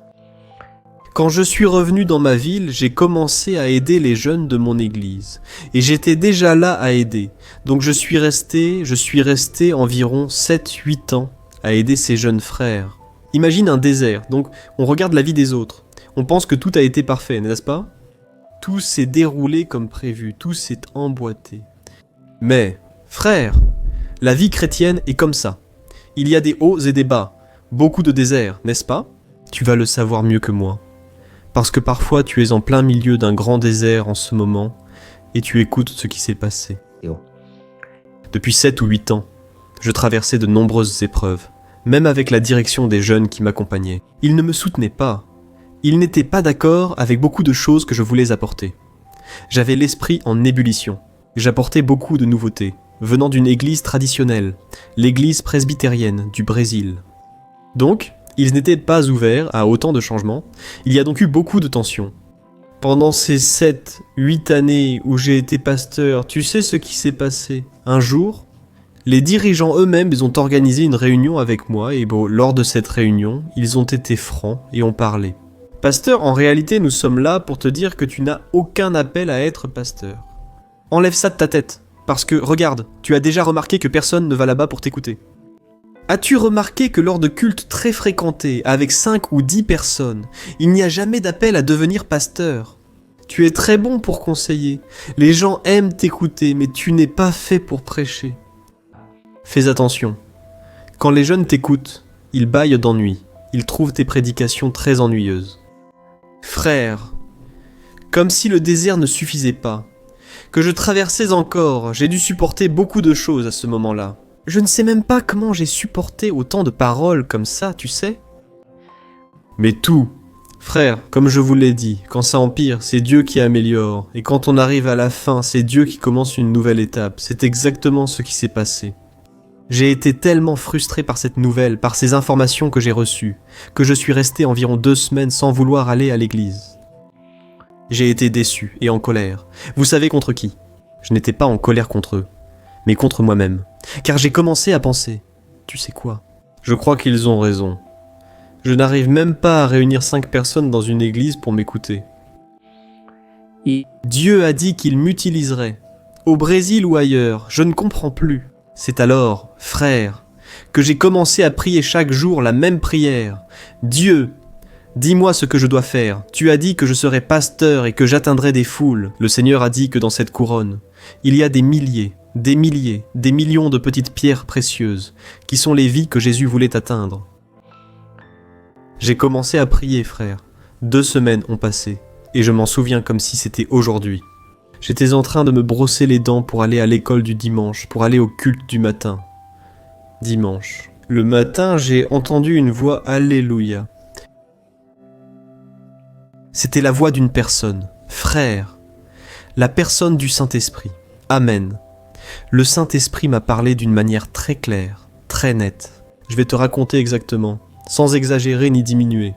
S1: Quand je suis revenu dans ma ville, j'ai commencé à aider les jeunes de mon église. Et j'étais déjà là à aider. Donc je suis resté environ 7-8 ans à aider ces jeunes frères. Imagine un désert, donc on regarde la vie des autres. On pense que tout a été parfait, n'est-ce pas? Tout s'est déroulé comme prévu, tout s'est emboîté. Mais, frère, la vie chrétienne est comme ça. Il y a des hauts et des bas, Beaucoup de désert, n'est-ce pas? Tu vas le savoir mieux que moi. Parce que parfois tu es en plein milieu d'un grand désert en ce moment et tu écoutes ce qui s'est passé. Depuis 7 ou 8 ans, je traversais de nombreuses épreuves, même avec la direction des jeunes qui m'accompagnaient. Ils ne me soutenaient pas. Ils n'étaient pas d'accord avec beaucoup de choses que je voulais apporter. J'avais l'esprit en ébullition. J'apportais beaucoup de nouveautés, venant d'une église traditionnelle, l'église presbytérienne du Brésil. Donc, ils n'étaient pas ouverts à autant de changements, il y a donc eu beaucoup de tensions. Pendant ces 7-8 années où j'ai été pasteur, tu sais ce qui s'est passé? Un jour, les dirigeants eux-mêmes ont organisé une réunion avec moi et lors de cette réunion, ils ont été francs et ont parlé. Pasteur, en réalité, nous sommes là pour te dire que tu n'as aucun appel à être pasteur. Enlève ça de ta tête, parce que, regarde, tu as déjà remarqué que personne ne va là-bas pour t'écouter. As-tu remarqué que lors de cultes très fréquentés, avec 5 ou 10 personnes, il n'y a jamais d'appel à devenir pasteur? Tu es très bon pour conseiller, les gens aiment t'écouter, mais tu n'es pas fait pour prêcher. Fais attention, quand les jeunes t'écoutent, ils bâillent d'ennui, ils trouvent tes prédications très ennuyeuses. Frère, comme si le désert ne suffisait pas, que je traversais encore, j'ai dû supporter beaucoup de choses à ce moment-là. Je ne sais même pas comment j'ai supporté autant de paroles comme ça, tu sais. Mais tout, frère, comme je vous l'ai dit, quand ça empire, c'est Dieu qui améliore, et quand on arrive à la fin, c'est Dieu qui commence une nouvelle étape. C'est exactement ce qui s'est passé. J'ai été tellement frustré par cette nouvelle, par ces informations que j'ai reçues, que je suis resté environ 2 semaines sans vouloir aller à l'église. J'ai été déçu et en colère. Vous savez contre qui? Je n'étais pas en colère contre eux, mais contre moi-même. Car j'ai commencé à penser, tu sais quoi? Je crois qu'ils ont raison. Je n'arrive même pas à réunir 5 personnes dans une église pour m'écouter. Dieu a dit qu'il m'utiliserait. Au Brésil ou ailleurs, je ne comprends plus. C'est alors, frère, que j'ai commencé à prier chaque jour la même prière. Dieu, dis-moi ce que je dois faire. Tu as dit que je serais pasteur et que j'atteindrais des foules. Le Seigneur a dit que dans cette couronne, il y a des milliers, des millions de petites pierres précieuses, qui sont les vies que Jésus voulait atteindre. J'ai commencé à prier, frère. 2 semaines ont passé, et je m'en souviens comme si c'était aujourd'hui. J'étais en train de me brosser les dents pour aller à l'école du dimanche, pour aller au culte du matin. Dimanche. Le matin, j'ai entendu une voix « Alléluia ». C'était la voix d'une personne, frère, la personne du Saint-Esprit. Amen. Le Saint-Esprit m'a parlé d'une manière très claire, très nette. Je vais te raconter exactement, sans exagérer ni diminuer.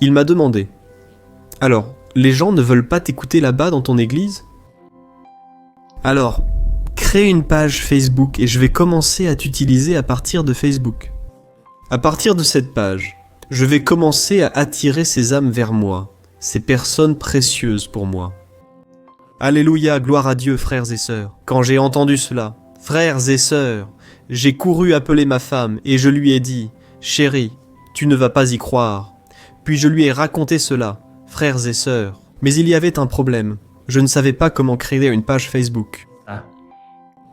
S1: Il m'a demandé « Alors, les gens ne veulent pas t'écouter là-bas dans ton église? Alors, crée une page Facebook et je vais commencer à t'utiliser à partir de Facebook. À partir de cette page, je vais commencer à attirer ces âmes vers moi, ces personnes précieuses pour moi. » Alléluia, gloire à Dieu, frères et sœurs. Quand j'ai entendu cela, frères et sœurs, j'ai couru appeler ma femme et je lui ai dit « Chérie, tu ne vas pas y croire. » Puis je lui ai raconté cela, frères et sœurs. Mais il y avait un problème. Je ne savais pas comment créer une page Facebook.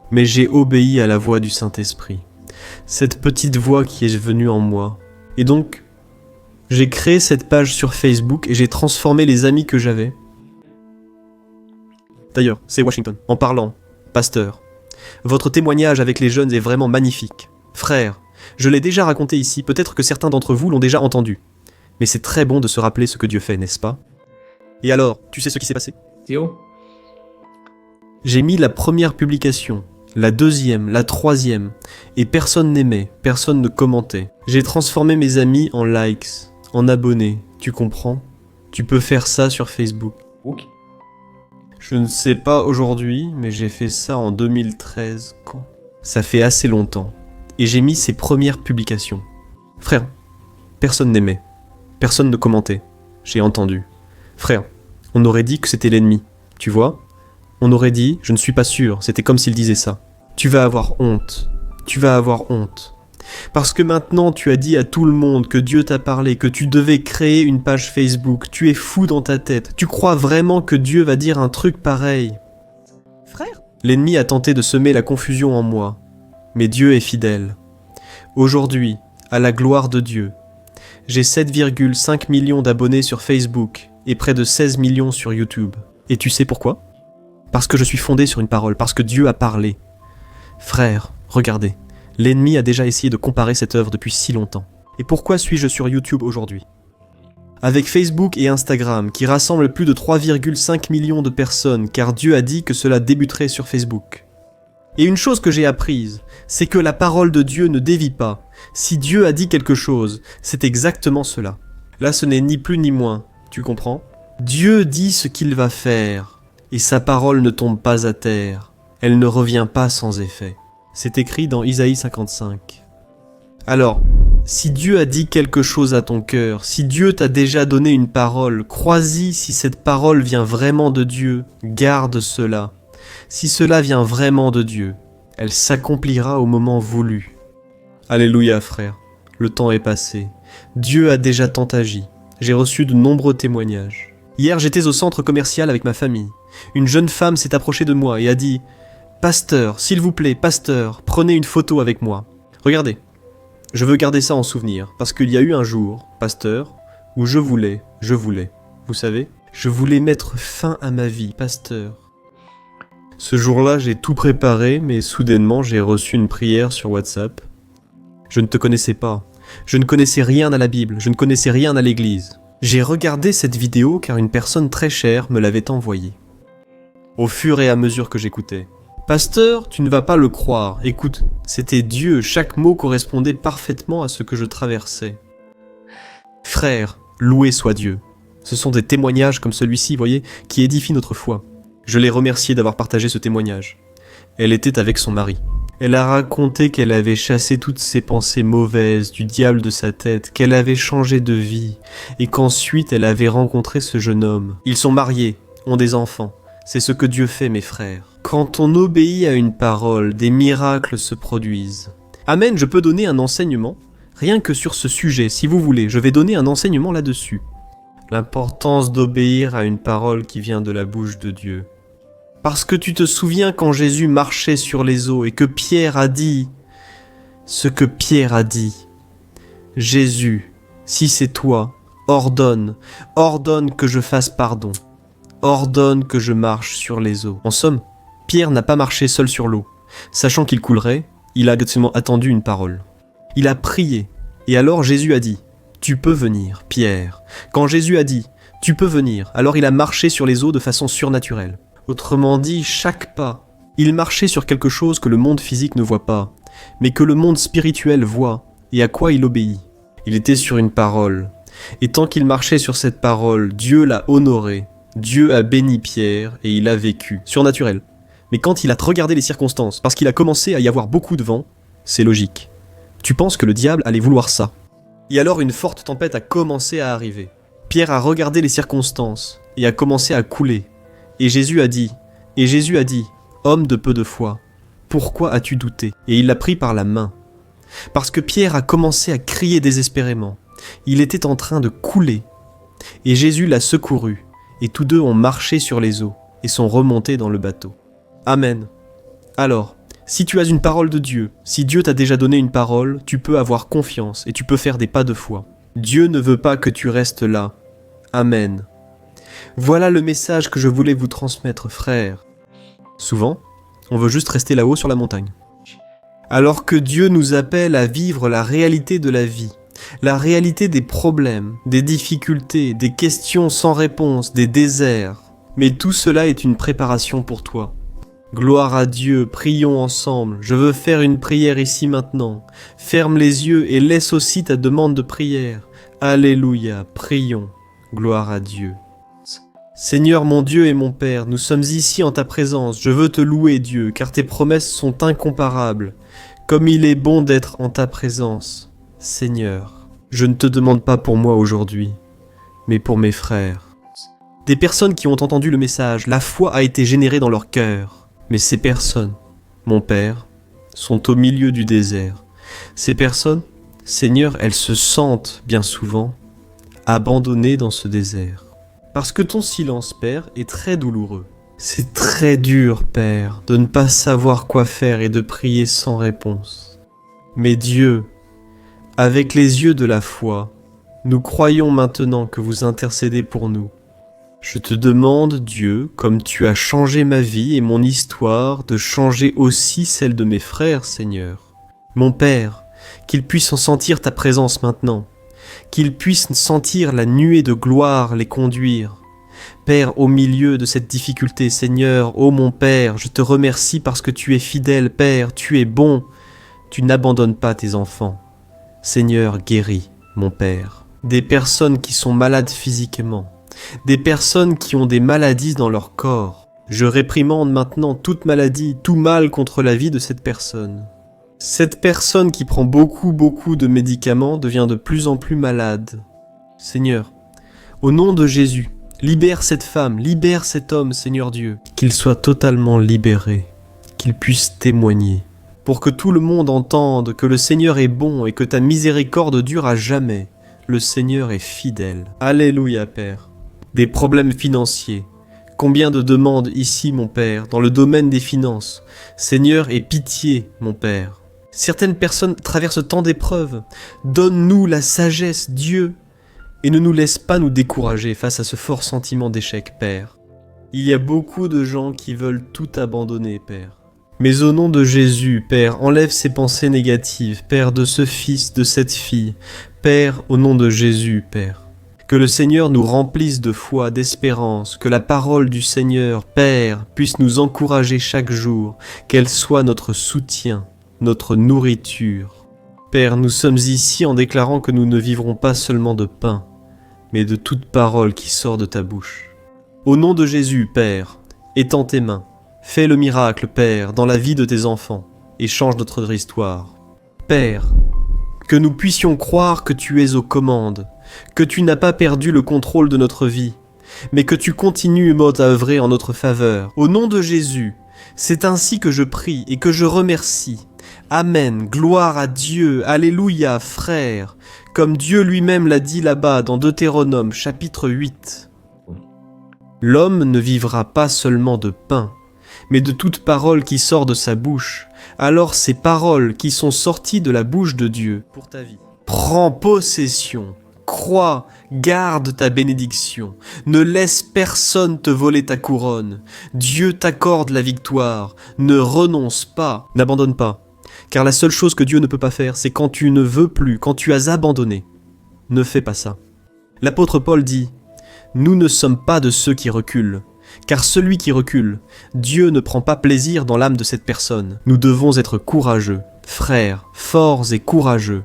S1: Mais j'ai obéi à la voix du Saint-Esprit. Cette petite voix qui est venue en moi. Et donc, j'ai créé cette page sur Facebook et j'ai transformé les amis que j'avais. D'ailleurs, c'est Washington, en parlant, pasteur. Votre témoignage avec les jeunes est vraiment magnifique. Frère, je l'ai déjà raconté ici, peut-être que certains d'entre vous l'ont déjà entendu. Mais c'est très bon de se rappeler ce que Dieu fait, n'est-ce pas? Et alors, tu sais ce qui s'est passé? J'ai mis la première publication, la deuxième, la troisième, et personne n'aimait, personne ne commentait. J'ai transformé mes amis en likes, en abonnés, tu comprends? Tu peux faire ça sur Facebook. Je ne sais pas aujourd'hui, mais j'ai fait ça en 2013. Quand? Ça fait assez longtemps. Et j'ai mis ces premières publications. Frère, personne n'aimait. Personne ne commentait. J'ai entendu. Frère, on aurait dit que c'était l'ennemi. Tu vois? On aurait dit, je ne suis pas sûr, c'était comme s'il disait ça. Tu vas avoir honte. Tu vas avoir honte. Parce que maintenant tu as dit à tout le monde que Dieu t'a parlé, que tu devais créer une page Facebook. Tu es fou dans ta tête. Tu crois vraiment que Dieu va dire un truc pareil? Frère? L'ennemi a tenté de semer la confusion en moi. Mais Dieu est fidèle. Aujourd'hui, à la gloire de Dieu. J'ai 7,5 millions d'abonnés sur Facebook et près de 16 millions sur YouTube. Et tu sais pourquoi ? Parce que je suis fondé sur une parole, parce que Dieu a parlé. Frère, regardez, l'ennemi a déjà essayé de comparer cette œuvre depuis si longtemps. Et pourquoi suis-je sur YouTube aujourd'hui ? Avec Facebook et Instagram, qui rassemblent plus de 3,5 millions de personnes, car Dieu a dit que cela débuterait sur Facebook. Et une chose que j'ai apprise, c'est que la parole de Dieu ne dévie pas. Si Dieu a dit quelque chose, c'est exactement cela. Là, ce n'est ni plus ni moins, tu comprends ? Dieu dit ce qu'il va faire, et sa parole ne tombe pas à terre. Elle ne revient pas sans effet. C'est écrit dans Isaïe 55. Alors, si Dieu a dit quelque chose à ton cœur, si Dieu t'a déjà donné une parole, crois-y si cette parole vient vraiment de Dieu, garde cela. Si cela vient vraiment de Dieu, elle s'accomplira au moment voulu. Alléluia, frère, le temps est passé. Dieu a déjà tant agi. J'ai reçu de nombreux témoignages. Hier, j'étais au centre commercial avec ma famille. Une jeune femme s'est approchée de moi et a dit « Pasteur, s'il vous plaît, pasteur, prenez une photo avec moi. Regardez. Je veux garder ça en souvenir, parce qu'il y a eu un jour, pasteur, où je voulais, vous savez, je voulais mettre fin à ma vie, pasteur. Ce jour-là, j'ai tout préparé, mais soudainement, j'ai reçu une prière sur WhatsApp. Je ne te connaissais pas, je ne connaissais rien à la Bible, je ne connaissais rien à l'église. J'ai regardé cette vidéo car une personne très chère me l'avait envoyée. Au fur et à mesure que j'écoutais, Pasteur, tu ne vas pas le croire. Écoute, c'était Dieu, chaque mot correspondait parfaitement à ce que je traversais. Frère, loué soit Dieu. Ce sont des témoignages comme celui-ci, voyez, qui édifient notre foi. Je l'ai remerciée d'avoir partagé ce témoignage. Elle était avec son mari. Elle a raconté qu'elle avait chassé toutes ses pensées mauvaises du diable de sa tête, qu'elle avait changé de vie, et qu'ensuite elle avait rencontré ce jeune homme. Ils sont mariés, ont des enfants. C'est ce que Dieu fait, mes frères. Quand on obéit à une parole, des miracles se produisent. Amen, je peux donner un enseignement, rien que sur ce sujet, si vous voulez, je vais donner un enseignement là-dessus. L'importance d'obéir à une parole qui vient de la bouche de Dieu. Parce que tu te souviens quand Jésus marchait sur les eaux et que Pierre a dit ce que Pierre a dit. Jésus, si c'est toi, ordonne que je fasse pardon. Ordonne que je marche sur les eaux. En somme, Pierre n'a pas marché seul sur l'eau. Sachant qu'il coulerait, il a exactement attendu une parole. Il a prié, et alors Jésus a dit « Tu peux venir, Pierre ». Quand Jésus a dit « Tu peux venir », alors il a marché sur les eaux de façon surnaturelle. Autrement dit, chaque pas, il marchait sur quelque chose que le monde physique ne voit pas, mais que le monde spirituel voit, et à quoi il obéit. Il était sur une parole, et tant qu'il marchait sur cette parole, Dieu l'a honoré. Dieu a béni Pierre, et il a vécu. Surnaturel. Mais quand il a regardé les circonstances, parce qu'il a commencé à y avoir beaucoup de vent, c'est logique. Tu penses que le diable allait vouloir ça. Et alors une forte tempête a commencé à arriver. Pierre a regardé les circonstances, et a commencé à couler. Et Jésus a dit, homme de peu de foi, pourquoi as-tu douté ? Et il l'a pris par la main. Parce que Pierre a commencé à crier désespérément. Il était en train de couler. Et Jésus l'a secouru, et tous deux ont marché sur les eaux, et sont remontés dans le bateau. Amen. Alors, si tu as une parole de Dieu, si Dieu t'a déjà donné une parole, tu peux avoir confiance, et tu peux faire des pas de foi. Dieu ne veut pas que tu restes là. Amen. Voilà le message que je voulais vous transmettre, frères. Souvent, on veut juste rester là-haut sur la montagne. Alors que Dieu nous appelle à vivre la réalité de la vie, la réalité des problèmes, des difficultés, des questions sans réponse, des déserts. Mais tout cela est une préparation pour toi. Gloire à Dieu, prions ensemble. Je veux faire une prière ici maintenant. Ferme les yeux et laisse aussi ta demande de prière. Alléluia, prions. Gloire à Dieu. Seigneur mon Dieu et mon Père, nous sommes ici en ta présence. Je veux te louer, Dieu, car tes promesses sont incomparables. Comme il est bon d'être en ta présence. Seigneur, je ne te demande pas pour moi aujourd'hui, mais pour mes frères. Des personnes qui ont entendu le message, la foi a été générée dans leur cœur. Mais ces personnes, mon Père, sont au milieu du désert. Ces personnes, Seigneur, elles se sentent bien souvent abandonnées dans ce désert. Parce que ton silence, Père, est très douloureux. C'est très dur, Père, de ne pas savoir quoi faire et de prier sans réponse. Mais Dieu, Avec les yeux de la foi, nous croyons maintenant que vous intercédez pour nous. Je te demande, Dieu, comme tu as changé ma vie et mon histoire, de changer aussi celle de mes frères, Seigneur. Mon Père, qu'ils puissent en sentir ta présence maintenant, qu'ils puissent sentir la nuée de gloire les conduire. Père, au milieu de cette difficulté, Seigneur, ô mon Père, je te remercie parce que tu es fidèle, Père, tu es bon, tu n'abandonnes pas tes enfants. Seigneur, guéris, mon Père, des personnes qui sont malades physiquement, des personnes qui ont des maladies dans leur corps. Je réprimande maintenant toute maladie, tout mal contre la vie de cette personne. Cette personne qui prend beaucoup de médicaments devient de plus en plus malade. Seigneur, au nom de Jésus, libère cette femme, libère cet homme, Seigneur Dieu, qu'il soit totalement libéré, qu'il puisse témoigner, pour que tout le monde entende que le Seigneur est bon et que ta miséricorde dure à jamais. Le Seigneur est fidèle. Alléluia, Père. Des problèmes financiers. Combien de demandes ici, mon Père, dans le domaine des finances. Seigneur, aie pitié, mon Père. Certaines personnes traversent tant d'épreuves. Donne-nous la sagesse, Dieu, et ne nous laisse pas nous décourager face à ce fort sentiment d'échec, Père. Il y a beaucoup de gens qui veulent tout abandonner, Père. Mais au nom de Jésus, Père, enlève ces pensées négatives, Père, de ce fils, de cette fille. Père, au nom de Jésus, Père. Que le Seigneur nous remplisse de foi, d'espérance, que la parole du Seigneur, Père, puisse nous encourager chaque jour, qu'elle soit notre soutien, notre nourriture. Père, nous sommes ici en déclarant que nous ne vivrons pas seulement de pain, mais de toute parole qui sort de ta bouche. Au nom de Jésus, Père, étends tes mains. Fais le miracle, Père, dans la vie de tes enfants, et change notre histoire. Père, que nous puissions croire que tu es aux commandes, que tu n'as pas perdu le contrôle de notre vie, mais que tu continues à œuvrer en notre faveur. Au nom de Jésus, c'est ainsi que je prie et que je remercie. Amen, gloire à Dieu, alléluia, frère, comme Dieu lui-même l'a dit là-bas dans Deutéronome chapitre 8. L'homme ne vivra pas seulement de pain, mais de toute parole qui sort de sa bouche. Alors ces paroles qui sont sorties de la bouche de Dieu pour ta vie. Prends possession, crois, garde ta bénédiction, ne laisse personne te voler ta couronne. Dieu t'accorde la victoire, ne renonce pas, n'abandonne pas. Car la seule chose que Dieu ne peut pas faire, c'est quand tu ne veux plus, quand tu as abandonné. Ne fais pas ça. L'apôtre Paul dit « Nous ne sommes pas de ceux qui reculent. » Car celui qui recule, Dieu ne prend pas plaisir dans l'âme de cette personne. Nous devons être courageux, frères, forts et courageux,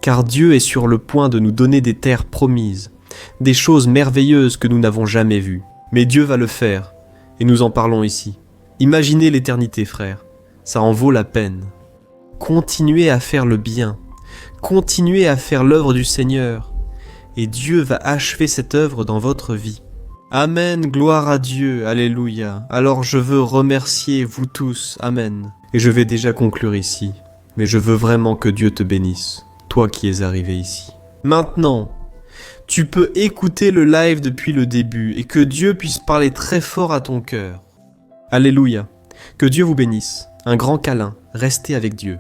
S1: car Dieu est sur le point de nous donner des terres promises, des choses merveilleuses que nous n'avons jamais vues. Mais Dieu va le faire, et nous en parlons ici. Imaginez l'éternité, frères, ça en vaut la peine. Continuez à faire le bien, continuez à faire l'œuvre du Seigneur, et Dieu va achever cette œuvre dans votre vie. Amen, gloire à Dieu, alléluia. Alors je veux remercier vous tous, amen. Et je vais déjà conclure ici, mais je veux vraiment que Dieu te bénisse, toi qui es arrivé ici. Maintenant, tu peux écouter le live depuis le début et que Dieu puisse parler très fort à ton cœur. Alléluia. Que Dieu vous bénisse. Un grand câlin. Restez avec Dieu.